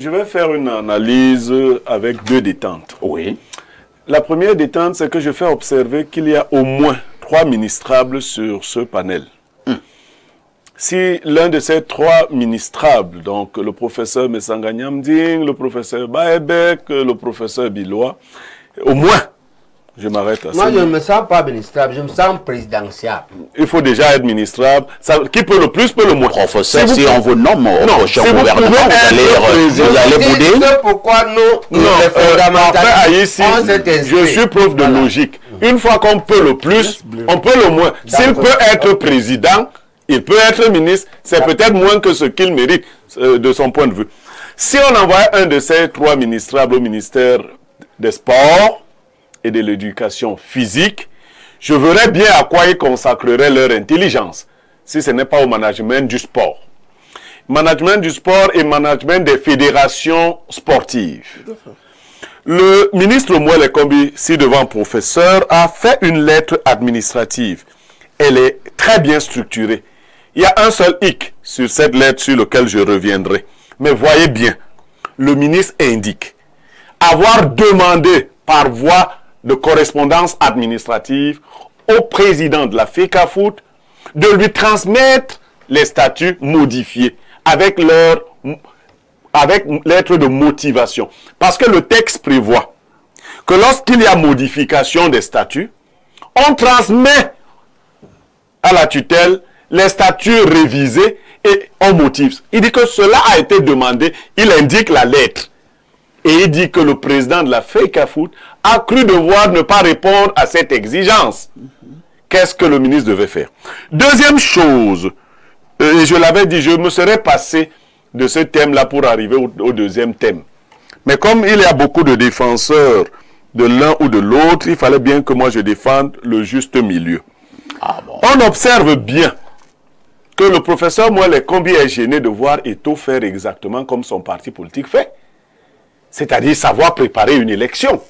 Je vais faire une analyse avec deux détentes. Oui. La première détente, c'est que je fais observer qu'il y a au moins 3 ministrables sur ce panel. Si l'un de ces 3 ministrables, donc le professeur Messanga Nyamding, le professeur Baebek, le professeur Biloa, au moins, je m'arrête à ça. Moi, je ne me sens pas ministrable, je me sens présidentiable. Il faut déjà être ministrable. Qui peut le plus, peut le moins. Professeur, si on vous nomme au prochain si gouvernement, vous allez bouder. C'est pourquoi nous, les fondamentalistes, je suis preuve de logique. Une fois qu'on peut le plus, on peut le moins. S'il peut être président, il peut être ministre, c'est peut-être moins que ce qu'il mérite de son point de vue. Si on envoie un de ces 3 ministrables au ministère des Sports et de l'éducation physique, je verrais bien à quoi ils consacreraient leur intelligence, si ce n'est pas au management du sport. Management du sport et management des fédérations sportives. Le ministre Mouele Kombi, si devant professeur, a fait une lettre administrative. Elle est très bien structurée. Il y a un seul hic sur cette lettre sur lequel je reviendrai. Mais voyez bien, le ministre indique avoir demandé par voie de correspondance administrative au président de la FECAFOOT de lui transmettre les statuts modifiés avec lettre de motivation. Parce que le texte prévoit que lorsqu'il y a modification des statuts, on transmet à la tutelle les statuts révisés et on motive. Il dit que cela a été demandé, il indique la lettre. Et il dit que le président de la FECAFOOT a cru devoir ne pas répondre à cette exigence. Qu'est-ce que le ministre devait faire? Deuxième chose, et je l'avais dit, je me serais passé de ce thème-là pour arriver au deuxième thème. Mais comme il y a beaucoup de défenseurs de l'un ou de l'autre, il fallait bien que moi je défende le juste milieu. On observe bien que le professeur Mouele Kombi est gêné de voir Eto'o faire exactement comme son parti politique fait. C'est-à-dire savoir préparer une élection.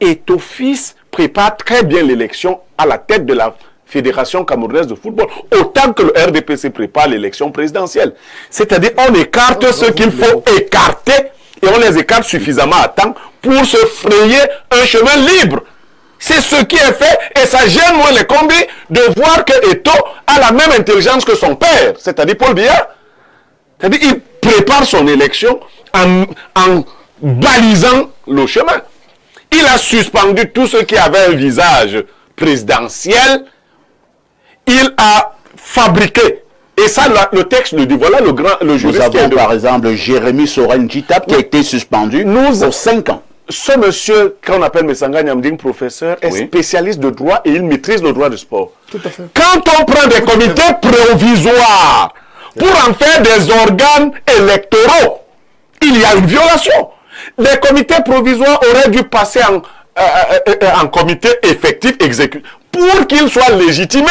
Eto'o fils prépare très bien l'élection à la tête de la Fédération camerounaise de football, autant que le RDPC prépare l'élection présidentielle. C'est-à-dire on écarte ce qu'il faut écarter et on les écarte suffisamment à temps pour se frayer un chemin libre. C'est ce qui est fait et ça gêne Mouele Kombi de voir que Eto'o a la même intelligence que son père, c'est-à-dire Paul Biya. C'est-à-dire il prépare son élection en balisant le chemin. Il a suspendu tout ce qui avait un visage présidentiel. Il a fabriqué. Et ça, le texte le dit. Voilà le juriste. Nous avons par exemple Jérémy Soren Jitap qui a été suspendu pour 5 ans. Ce monsieur, qu'on appelle Messanga Nyamding, professeur, est spécialiste de droit et il maîtrise le droit du sport. Tout à fait. Quand on prend des comités provisoires pour en faire des organes électoraux, il y a une violation. Les comités provisoires auraient dû passer en comité effectif exécutif pour qu'ils soient légitimés.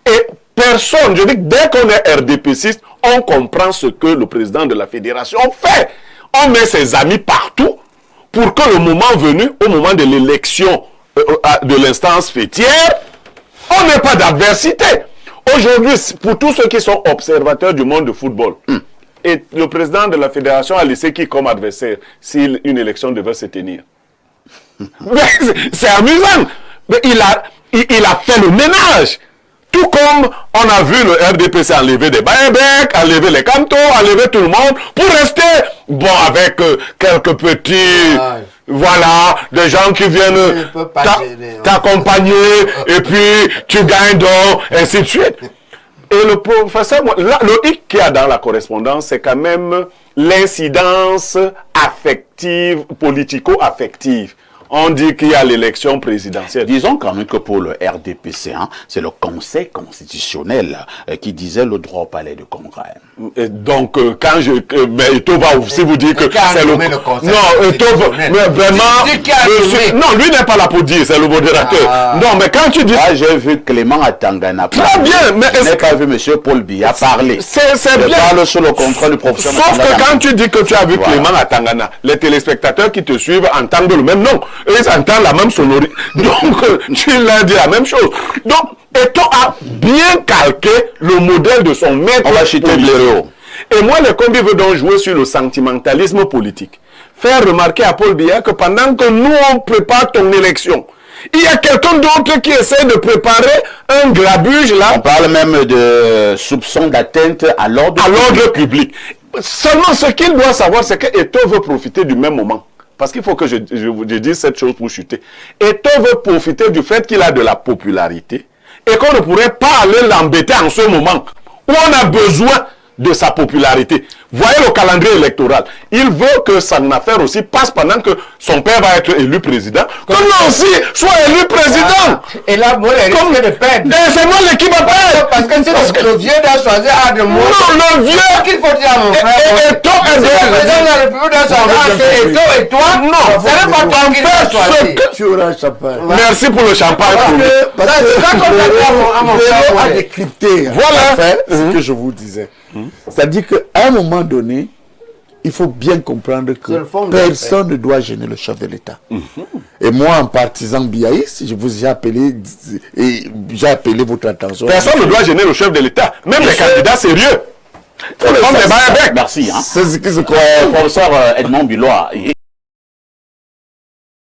Et personne, je dis que dès qu'on est RDPciste, on comprend ce que le président de la fédération fait. On met ses amis partout pour que le moment venu, au moment de l'élection de l'instance fêtière, on n'ait pas d'adversité. Aujourd'hui, pour tous ceux qui sont observateurs du monde du football, et le président de la fédération a laissé qui comme adversaire si une élection devait se tenir? C'est amusant. Mais il a fait le ménage. Tout comme on a vu le RDPC enlever des Baebek, enlever les Kanto, enlever tout le monde, pour rester, bon, avec quelques petits, voilà, des gens qui viennent t'accompagner, et puis tu gagnes donc, ainsi de suite. Et le professeur, le hic qu'il y a dans la correspondance, c'est quand même l'incidence affective, politico-affective. On dit qu'il y a l'élection présidentielle. Disons quand même que pour le RDPC, c'est le Conseil constitutionnel qui disait le droit au palais du Congrès. Et donc, quand Eto'o va aussi vous dire que c'est le... Non, Eto'o mais vraiment... Non, lui n'est pas là pour dire, c'est le modérateur. Non, mais quand tu dis... Moi, j'ai vu Clément Atangana parler. Très bien, mais... Je n'ai pas vu M. Paul Biya parler. C'est bien. Je parle sous le contrôle du professeur. Sauf que quand tu dis que tu as vu Clément Atangana, les téléspectateurs qui te suivent entendent le même nom. Ils entendent la même sonorité. Donc, tu leur dis la même chose. Donc, Eto'o a bien calqué le modèle de son maître. On va citer Blériot. Et moi, le combi veut donc jouer sur le sentimentalisme politique. Faire remarquer à Paul Biya que pendant que nous, on prépare ton élection, il y a quelqu'un d'autre qui essaie de préparer un grabuge là. On parle même de soupçons d'atteinte à l'ordre public. Seulement, ce qu'il doit savoir, c'est que Eto'o veut profiter du même moment. Parce qu'il faut que je dise cette chose pour chuter. Eto'o veut profiter du fait qu'il a de la popularité et qu'on ne pourrait pas aller l'embêter en ce moment où on a besoin de sa popularité. Voyez le calendrier électoral. Il veut que son affaire aussi passe pendant que son père va être élu président. Que lui aussi soit élu président. Et là, moi, il risque de perdre. C'est moi l'équipe va perdre. Parce que le vieux doit choisir un de moi. Non, le vieux. Qu'il faut dire à mon frère. Eto'o est le président de la République doit choisir entre Eto'o et toi. Non, ce n'est pas toi qui dois choisir. Tu auras champagne. Merci pour le champagne. Parce que c'est ça qu'on a à mon frère. à décrypter. Voilà ce que je vous disais. C'est-à-dire qu'à un moment donné, il faut bien comprendre que personne ne doit gêner le chef de l'État. Et moi, en partisan biaïste, je vous ai appelé et j'ai appelé votre attention. Personne ne doit gêner le chef de l'État, même les candidats sérieux. Merci. Hein. C'est ce qui se croit. Professeur Edmond Bilois.